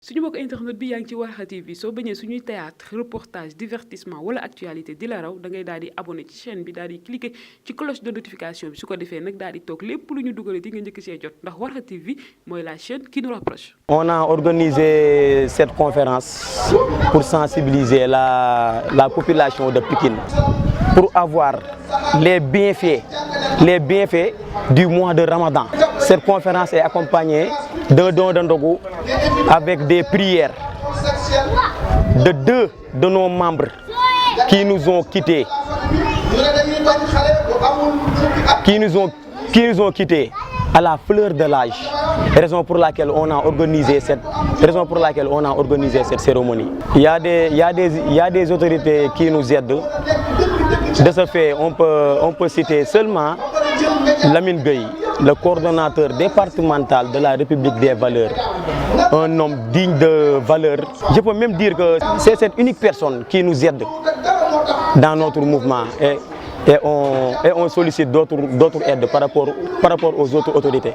suñu mbokk internet bi yaa ngi ci Warkha TV soo bañee suñuy théâtre reportage divertissement wala actualité di la raw da ngay daal di abonné ci chaîne bi daal di cliquer ci cloche de notification bi su ko defee nag daal di toog lépp lu ñu dugalati nga njëkk see jot ndax Warkha TV mooy la chaîne qui nous rapproche. On a organisé cette conférence pour sensibiliser la population de Pikine pour avoir les bienfaits du mois de Ramadan. Cette conférence est accompagnée d'un don de ndogu avec des prières de deux de nos membres qui nous ont quittés, à la fleur de l'âge, raison pour laquelle on a organisé cette cérémonie. Il y a des autorités qui nous aident. De ce fait, on peut citer seulement Lamine Gueye, le coordonnateur départemental de la République des valeurs, un homme digne de valeur. Je peux même dire que c'est cette unique personne qui nous aide dans notre mouvement et on sollicite d'autres aides par rapport aux autres autorités.